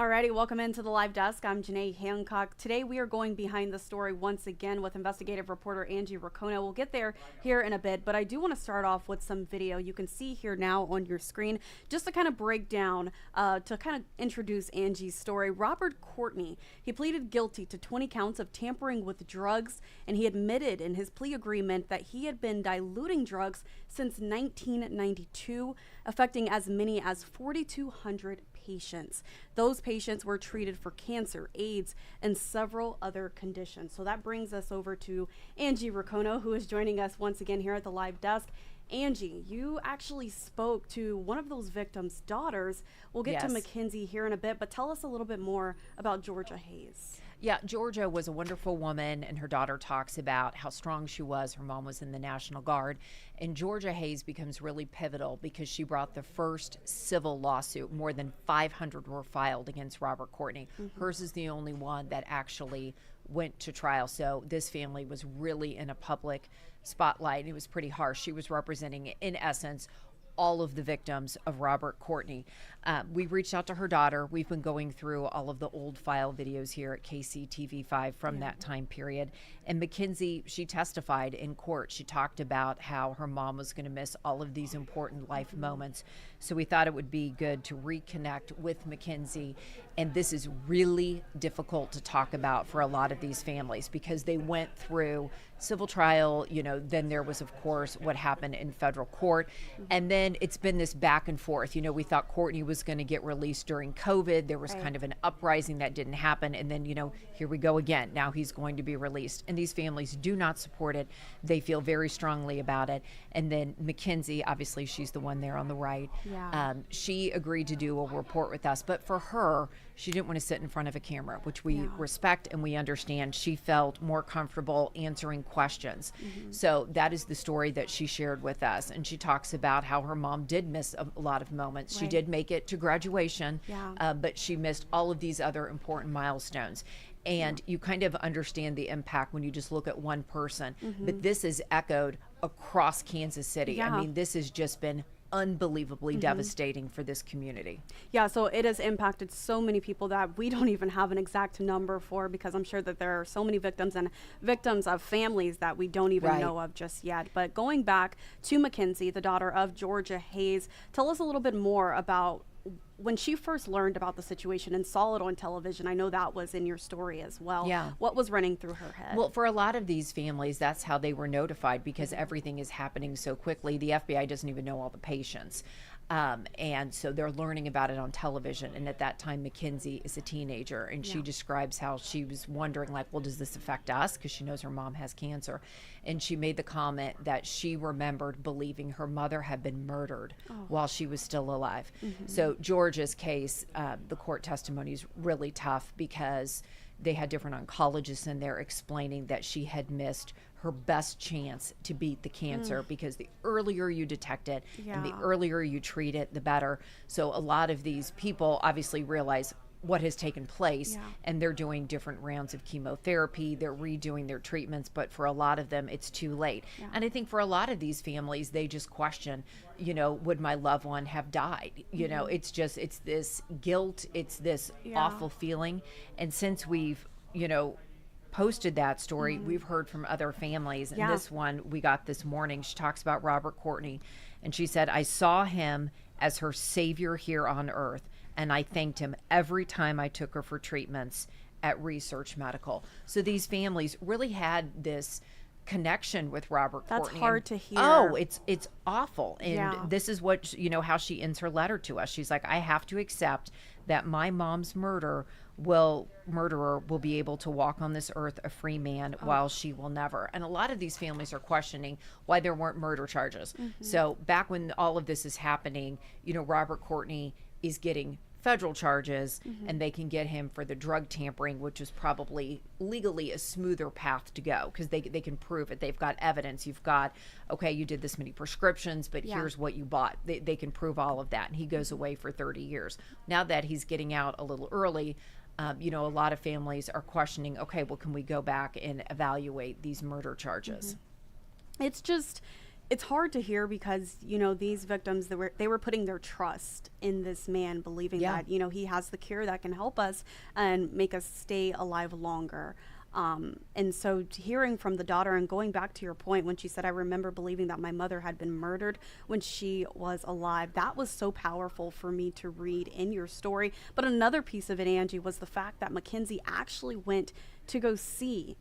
Alrighty, welcome into the live desk. I'm Janae Hancock. Today we are going behind the story once again with investigative reporter Angie Ricono. We'll get there here in a bit, but I do want to start off with some video you can see here now on your screen just to kind of break down, to kind of introduce Angie's story. Robert Courtney, he pleaded guilty to 20 counts of tampering with drugs, and he admitted in his plea agreement that he had been diluting drugs since 1992, affecting as many as 4,200 patients. Those patients were treated for cancer, AIDS, and several other conditions. So that brings us over to Angie Ricono, who is joining us once again here at the live desk. Angie, you actually spoke to one of those victims' daughters. We'll get to Mackenzie here in a bit, but tell us a little bit more about Georgia Hayes. Yeah, Georgia was a wonderful woman, and her daughter talks about how strong she was. Her mom was in the National Guard, and Georgia Hayes becomes really pivotal because she brought the first civil lawsuit. More than 500 were filed against Robert Courtney. Hers is the only one that actually went to trial. So this family was really in a public spotlight. It was pretty harsh. She was representing, in essence, all of the victims of Robert Courtney. We reached out to her daughter. We've been going through all of the old file videos here at KCTV 5 from that time period. And Mackenzie, she testified in court. She talked about how her mom was going to miss all of these important life moments. So we thought it would be good to reconnect with Mackenzie. And this is really difficult to talk about for a lot of these families because they went through civil trial, then there was, of course, what happened in federal court. And then it's been this back and forth. We thought Courtney was going to get released during COVID. There was kind of an uprising that didn't happen. And then, here we go again. Now he's going to be released. And these families do not support it. They feel very strongly about it. And then Mackenzie, obviously, she's the one there on the right. Yeah. She agreed to do a report with us. But for her, she didn't want to sit in front of a camera, which we respect and we understand. She felt more comfortable answering questions. So that is the story that she shared with us. And she talks about how her mom did miss a lot of moments. She did make it to graduation, but she missed all of these other important milestones. And you kind of understand the impact when you just look at one person. But this is echoed across Kansas City. I mean, this has just been unbelievably devastating for this community. Yeah, so it has impacted so many people that we don't even have an exact number for, because I'm sure that there are so many victims and victims of families that we don't even know of just yet. But going back to Mackenzie, the daughter of Georgia Hayes, tell us a little bit more about when she first learned about the situation and saw it on television. I know that was in your story as well. Yeah. What was running through her head? Well, for a lot of these families, that's how they were notified because everything is happening so quickly. The FBI doesn't even know all the patients. And so they're learning about it on television. And at that time, Mackenzie is a teenager, and she describes how she was wondering, like, well, does this affect us? Because she knows her mom has cancer. And she made the comment that she remembered believing her mother had been murdered while she was still alive. So Georgia's case, the court testimony is really tough because they had different oncologists in there explaining that she had missed her best chance to beat the cancer because the earlier you detect it and the earlier you treat it, the better. So a lot of these people obviously realize what has taken place and they're doing different rounds of chemotherapy, they're redoing their treatments, but for a lot of them it's too late. And I think for a lot of these families, they just question, would my loved one have died? It's this guilt, it's this awful feeling. And since we've, posted that story, we've heard from other families, and this one we got this morning. She talks about Robert Courtney, and she said, I saw him as her savior here on earth, and I thanked him every time I took her for treatments at Research Medical. So these families really had this connection with Robert Courtney. That's hard to hear. Oh, it's awful. And this is what, how she ends her letter to us. She's like, I have to accept that my mom's murderer will be able to walk on this earth a free man while she will never. And a lot of these families are questioning why there weren't murder charges. So back when all of this is happening, Robert Courtney is getting federal charges, and they can get him for the drug tampering, which is probably legally a smoother path to go because they can prove it. They've got evidence. You've got, okay, you did this many prescriptions, but here's what you bought. They can prove all of that, and he goes away for 30 years. Now that he's getting out a little early, a lot of families are questioning, okay, well, can we go back and evaluate these murder charges? It's just, it's hard to hear because, you know, these victims, they were putting their trust in this man, believing that, you know, he has the cure that can help us and make us stay alive longer. And so hearing from the daughter and going back to your point when she said, I remember believing that my mother had been murdered when she was alive, that was so powerful for me to read in your story. But another piece of it, Angie, was the fact that Mackenzie actually went to go see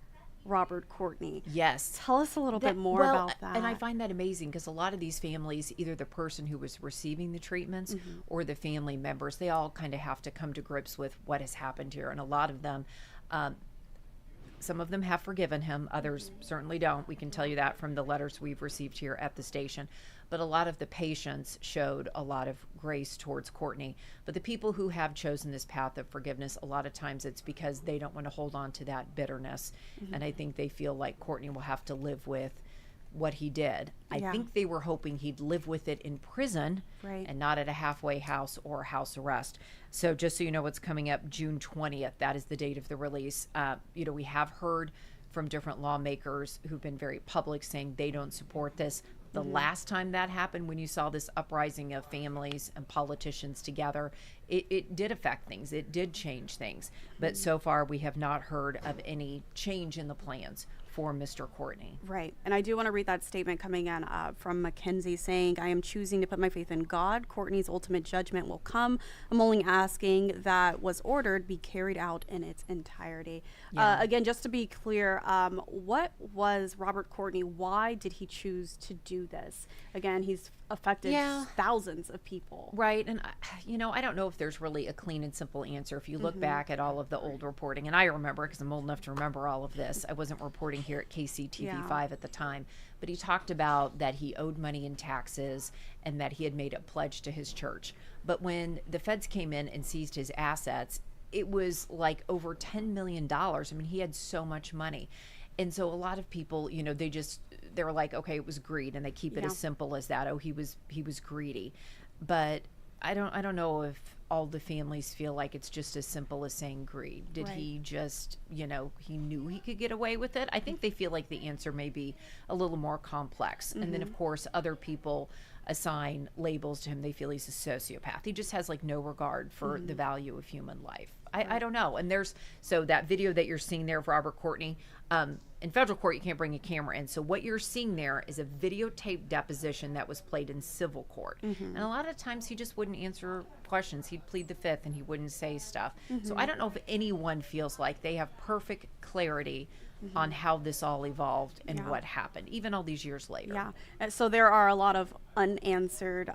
Robert Courtney. Yes. Tell us a little bit more about that. And I find that amazing because a lot of these families, either the person who was receiving the treatments or the family members, they all kind of have to come to grips with what has happened here. And a lot of them, some of them have forgiven him. Others certainly don't. We can tell you that from the letters we've received here at the station. But a lot of the patients showed a lot of grace towards Courtney. But the people who have chosen this path of forgiveness, a lot of times it's because they don't want to hold on to that bitterness. And I think they feel like Courtney will have to live with what he did. I think they were hoping he'd live with it in prison and not at a halfway house or house arrest. So just so you know what's coming up, June 20th, that is the date of the release. You know, we have heard from different lawmakers who've been very public saying they don't support this. The last time that happened, when you saw this uprising of families and politicians together, it did affect things. It did change things. But so far, we have not heard of any change in the plans for Mr. Courtney. Right. And I do want to read that statement coming in from Mackenzie saying, I am choosing to put my faith in God. Courtney's ultimate judgment will come. I'm only asking that was ordered be carried out in its entirety. Again, just to be clear, what was Robert Courtney? Why did he choose to do this? Again, he's affected thousands of people. Right. And, you know, I don't know if there's really a clean and simple answer. If you look back at all of the old reporting, and I remember because I'm old enough to remember all of this, I wasn't reporting here at KCTV 5 at the time, but he talked about that he owed money in taxes and that he had made a pledge to his church. But when the feds came in and seized his assets, it was like over $10 million. I mean, he had so much money. And so a lot of people, you know, they're like, okay, it was greed, and they keep it as simple as that. Oh, he was greedy. But I don't know if all the families feel like it's just as simple as saying greed. Did he just, you know, he knew he could get away with it? I think they feel like the answer may be a little more complex. And then, of course, other people assign labels to him. They feel he's a sociopath. He just has like no regard for the value of human life. I don't know. And so that video that you're seeing there of Robert Courtney, in federal court, you can't bring a camera in. So what you're seeing there is a videotaped deposition that was played in civil court. And a lot of times he just wouldn't answer questions. He'd plead the fifth and he wouldn't say stuff. So I don't know if anyone feels like they have perfect clarity on how this all evolved and what happened, even all these years later. And so there are a lot of unanswered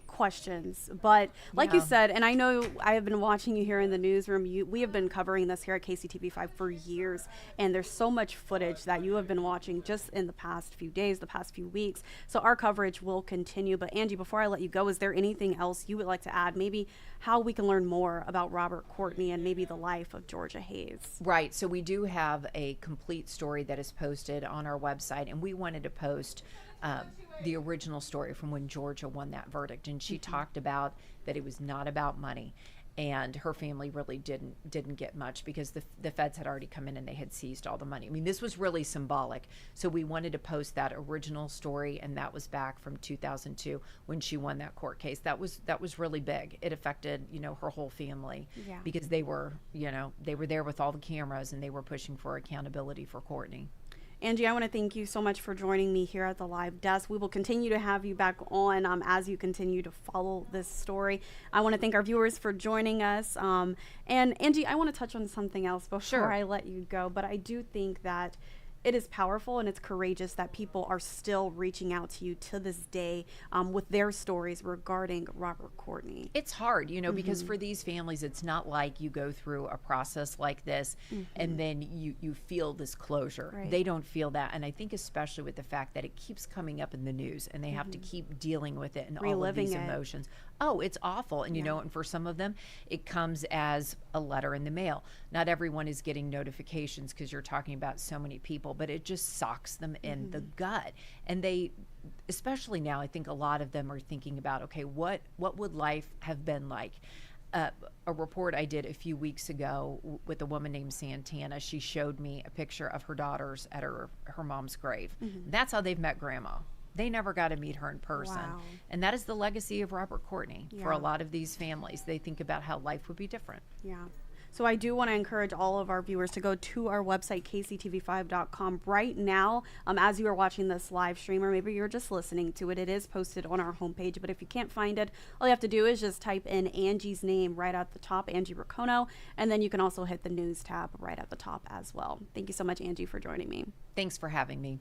questions. But like you said, and I know I have been watching you here in the newsroom, we have been covering this here at KCTV 5 for years, and there's so much footage that you have been watching just in the past few days, the past few weeks. So our coverage will continue. But Angie, before I let you go, is there anything else you would like to add? Maybe how we can learn more about Robert Courtney and maybe the life of Georgia Hayes? Right. So we do have a complete story that is posted on our website, and we wanted to post the original story from when Georgia won that verdict. And she talked about that it was not about money. And her family really didn't get much because the feds had already come in and they had seized all the money. I mean, this was really symbolic. So we wanted to post that original story, and that was back from 2002 when she won that court case. That was really big. It affected, you know, her whole family because they were there with all the cameras and they were pushing for accountability for Courtney. Angie, I want to thank you so much for joining me here at the live desk. We will continue to have you back on as you continue to follow this story. I want to thank our viewers for joining us. And Angie, I want to touch on something else before I let you go. But I do think that it is powerful and it's courageous that people are still reaching out to you to this day with their stories regarding Robert Courtney. It's hard, you know, because for these families, it's not like you go through a process like this and then you feel this closure. They don't feel that. And I think especially with the fact that it keeps coming up in the news and they have to keep dealing with it and all of these emotions. Oh, it's awful. And, you know, and for some of them, it comes as a letter in the mail. Not everyone is getting notifications because you're talking about so many people, but it just socks them in the gut. And they, especially now, I think a lot of them are thinking about, okay, what would life have been like? A report I did a few weeks ago with a woman named Santana, she showed me a picture of her daughters at her mom's grave. That's how they've met grandma. They never got to meet her in person. Wow. And that is the legacy of Robert Courtney for Yeah. a lot of these families. They think about how life would be different. Yeah. So I do want to encourage all of our viewers to go to our website, kctv5.com, right now. As you are watching this live stream, or maybe you're just listening to it, it is posted on our homepage. But if you can't find it, all you have to do is just type in Angie's name right at the top, Angie Ricono, and then you can also hit the news tab right at the top as well. Thank you so much, Angie, for joining me. Thanks for having me.